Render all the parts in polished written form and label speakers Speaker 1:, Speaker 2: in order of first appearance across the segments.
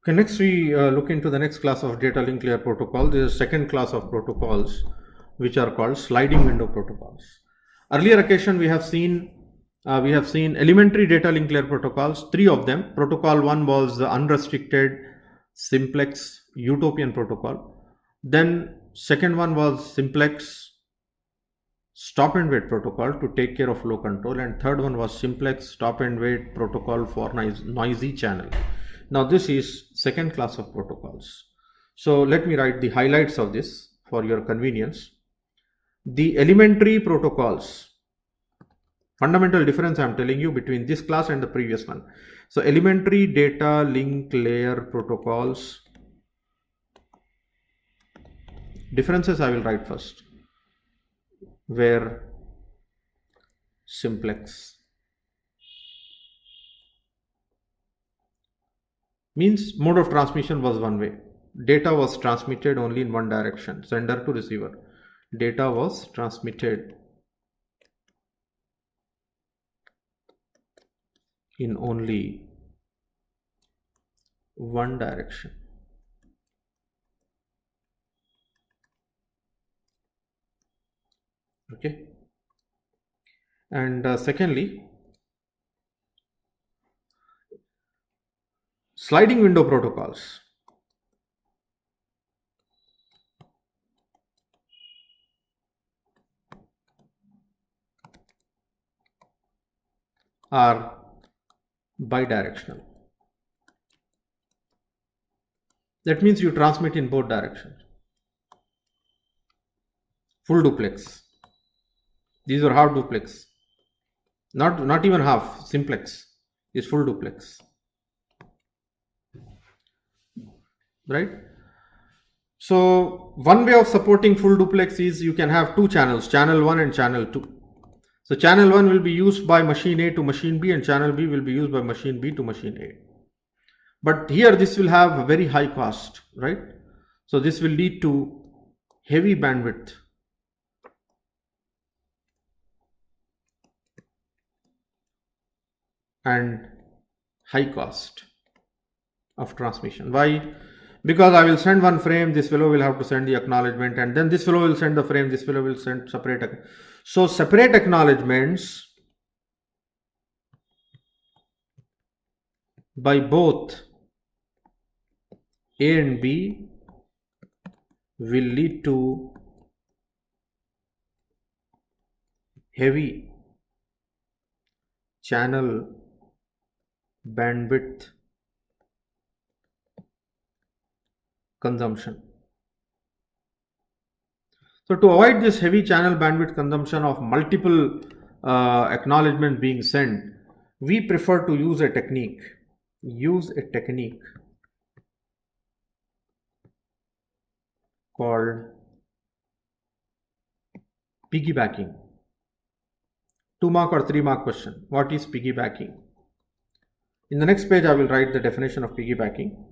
Speaker 1: Okay, next we look into the next class of data link layer protocol. This is second class of protocols which are called sliding window protocols. Earlier occasion we have seen elementary data link layer protocols, three of them. Protocol 1 was the unrestricted simplex utopian protocol. Then second one was simplex stop and wait protocol to take care of flow control, and third one was simplex stop and wait protocol for noisy channel. Now this is second class of protocols. So let me write the highlights of this for your convenience. The elementary protocols, fundamental difference I am telling you between this class and the previous one. So elementary data link layer protocols, differences I will write first, where simplex means mode of transmission was one way. Data was transmitted only in one direction, sender to receiver. Data was transmitted in only one direction. Okay. And secondly, sliding window protocols. Are bidirectional. That means you transmit in both directions. Full duplex. These are half duplex. Not even half. Simplex is full duplex. Right? So one way of supporting full duplex is you can have two channels, channel 1 and channel 2. So channel 1 will be used by machine A to machine B, and channel B will be used by machine B to machine A. But here this will have a very high cost, right? So this will lead to heavy bandwidth and high cost of transmission. Why? Because I will send one frame, this fellow will have to send the acknowledgement, and then this fellow will send the frame, this fellow will send separate. So separate acknowledgements by both A and B will lead to heavy channel bandwidth consumption. So to avoid this heavy channel bandwidth consumption of multiple acknowledgements being sent, we prefer to use a technique. Called piggybacking. 2 mark or 3 mark question. What is piggybacking? In the next page I will write the definition of piggybacking.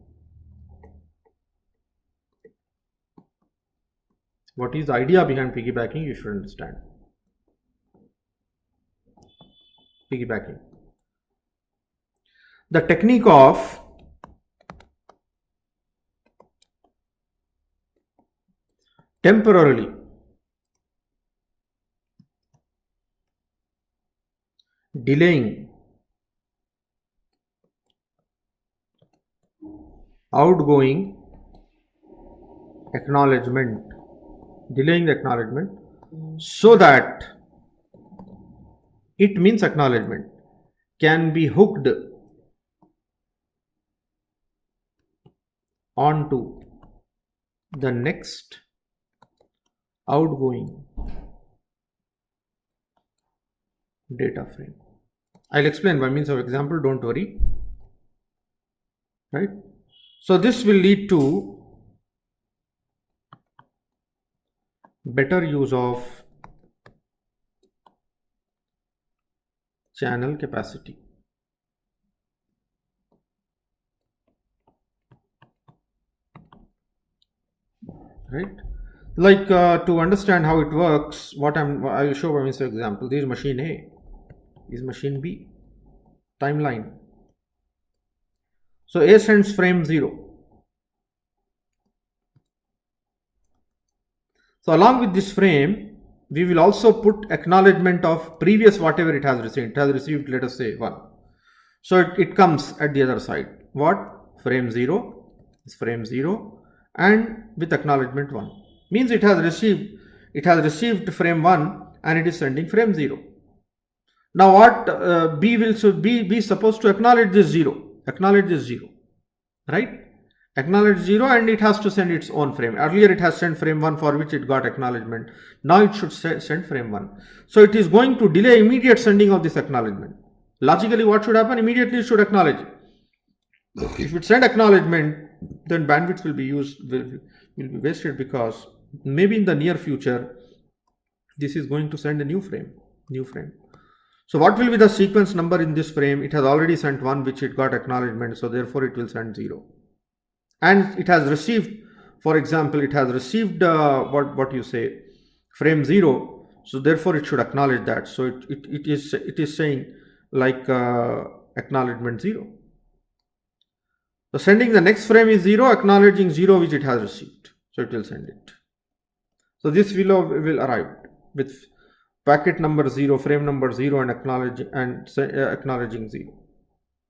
Speaker 1: What is the idea behind piggybacking? You should understand. Piggybacking. The technique of temporarily delaying outgoing acknowledgement, delaying the acknowledgement so that it means acknowledgement can be hooked onto the next outgoing data frame. I'll explain by means of example, don't worry. Right? So this will lead to better use of channel capacity. Right? Like to understand how it works, I will show by means of example. This is machine A, this is machine B, timeline. So A sends frame 0. So along with this frame, we will also put acknowledgement of previous whatever it has received. It has received, let us say, 1. So it comes at the other side. What? Frame 0 is frame 0 and with acknowledgement 1. Means it has received frame 1 and it is sending frame 0. Now what B will, so B is supposed to acknowledge this 0. Acknowledge this 0. Right? Acknowledge 0 and it has to send its own frame. Earlier it has sent frame 1 for which it got acknowledgement. Now it should send frame 1. So it is going to delay immediate sending of this acknowledgement. Logically what should happen? Immediately it should acknowledge. If it send acknowledgement, then bandwidth will be be wasted, because maybe in the near future this is going to send a new frame. So what will be the sequence number in this frame? It has already sent 1 which it got acknowledgement, so therefore it will send 0. And it has received, for example, it has received what you say, frame 0, so therefore it should acknowledge that. So it is saying like acknowledgement 0. So sending the next frame is 0, acknowledging 0 which it has received. So it will send it. So this will arrive with packet number 0, frame number 0 and acknowledging 0.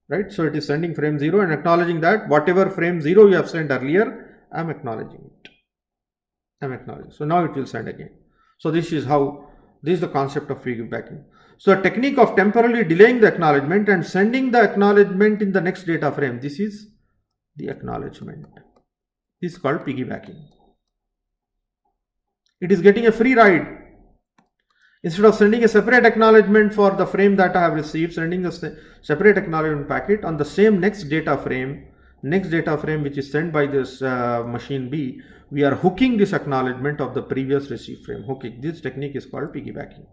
Speaker 1: Right? So it is sending frame 0 and acknowledging that whatever frame 0 you have sent earlier, I am acknowledging it. So now it will send again. So this is the concept of piggybacking. So a technique of temporarily delaying the acknowledgement and sending the acknowledgement in the next data frame. This is the acknowledgement. This is called piggybacking. It is getting a free ride. Instead of sending a separate acknowledgement for the frame that I have received, sending a separate acknowledgement packet on the same next data frame which is sent by this machine B, we are hooking this acknowledgement of the previous received frame. Hooking. This technique is called piggybacking.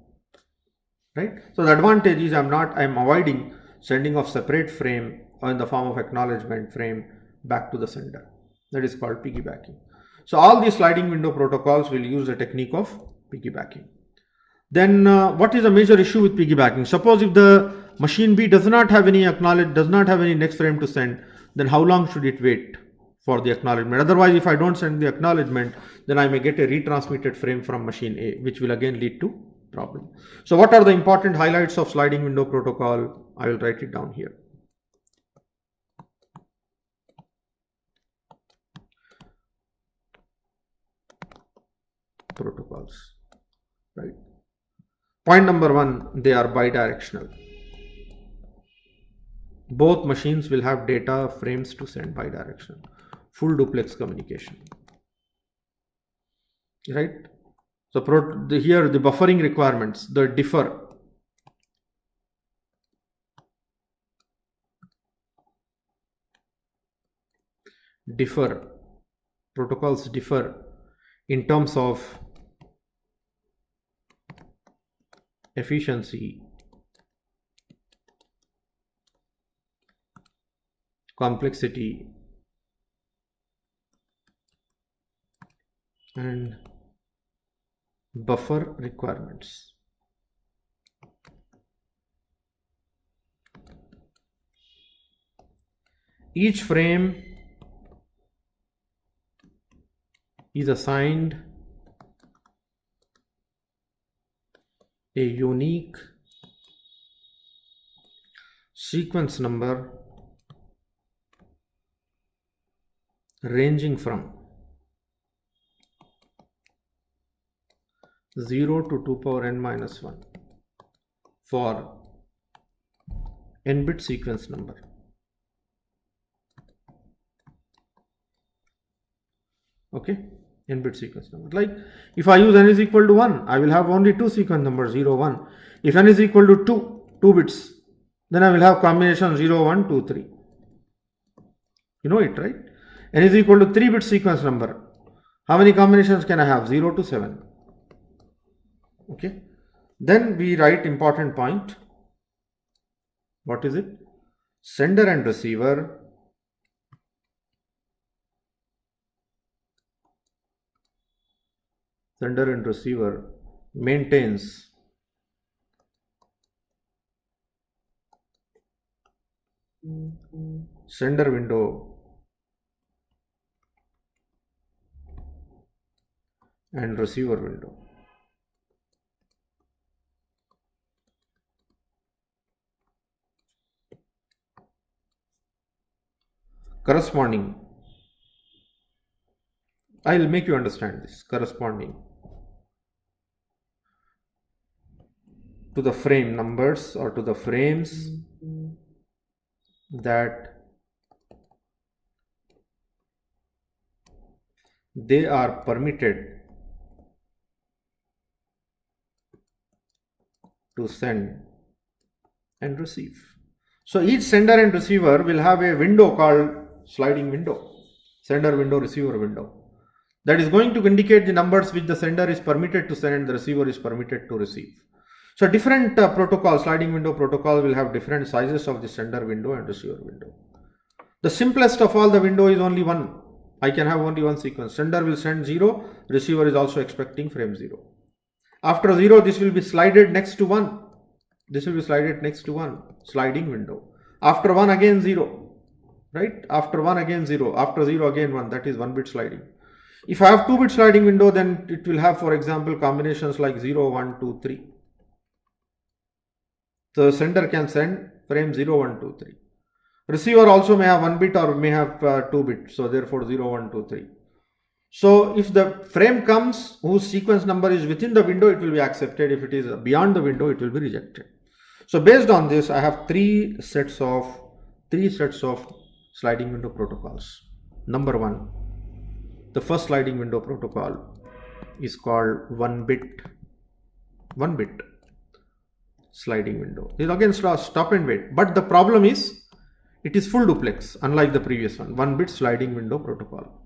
Speaker 1: Right? So the advantage is I am avoiding sending of separate frame or in the form of acknowledgement frame back to the sender. That is called piggybacking. So all these sliding window protocols will use the technique of piggybacking. Then what is the major issue with piggybacking? Suppose if the machine B does not have any next frame to send, then how long should it wait for the acknowledgement? Otherwise, if I don't send the acknowledgement, then I may get a retransmitted frame from machine A, which will again lead to problem. So what are the important highlights of sliding window protocol? I will write it down here. Protocols, right? Point number 1, they are bidirectional. Both machines will have data frames to send bidirectional. Full duplex communication. Right? So here the buffering requirements, they differ. Protocols differ in terms of efficiency, complexity, and buffer requirements. Each frame is assigned a unique sequence number ranging from 0 to 2 power n minus 1 for n bit sequence number. Okay, n bit sequence number. Like if I use n is equal to 1, I will have only 2 sequence numbers 0, 1. If n is equal to 2 bits, then I will have combination 0, 1, 2, 3. You know it, right? N is equal to 3 bit sequence number. How many combinations can I have? 0 to 7. Okay. Then we write important point. What is it? Sender and receiver maintains sender window and receiver window. Corresponding, I will make you understand this, corresponding to the frame numbers or to the frames that they are permitted to send and receive. So each sender and receiver will have a window called sliding window, sender window, receiver window, that is going to indicate the numbers which the sender is permitted to send and the receiver is permitted to receive. So different protocols, sliding window protocol, will have different sizes of the sender window and receiver window. The simplest of all the window is only one. I can have only one sequence. Sender will send 0, receiver is also expecting frame 0. After 0, this will be slided next to 1. This will be slided next to 1, sliding window. After 1 again 0, right? After 1 again 0, after 0 again 1, that is 1 bit sliding. If I have 2 bit sliding window, then it will have, for example, combinations like 0, 1, 2, 3. The sender can send frame 0, 1, 2, 3. Receiver also may have 1 bit or may have 2 bits, so therefore 0, 1, 2, 3. So if the frame comes whose sequence number is within the window, it will be accepted. If it is beyond the window, it will be rejected. So based on this, I have three sets of sliding window protocols. Number 1, the first sliding window protocol is called 1 bit sliding window. This is again stop and wait, but the problem is it is full duplex, unlike the previous one. 1 bit sliding window protocol.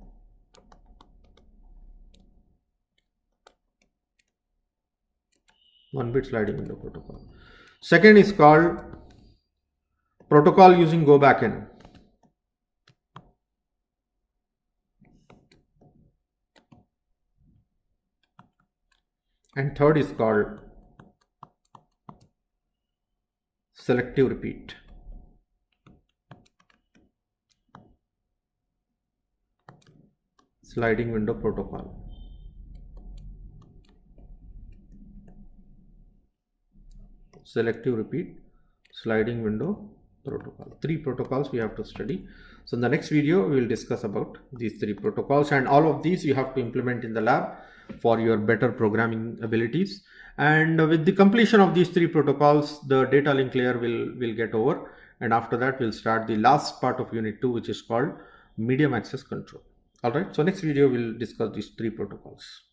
Speaker 1: Second is called protocol using go back N. And third is called selective repeat. Sliding window protocol. Selective repeat, sliding window protocol. 3 protocols we have to study. So in the next video, we will discuss about these 3 protocols, and all of these you have to implement in the lab for your better programming abilities. And with the completion of these 3 protocols, the data link layer will get over, and after that we'll start the last part of unit 2, which is called medium access control. All right, so next video we'll discuss these 3 protocols.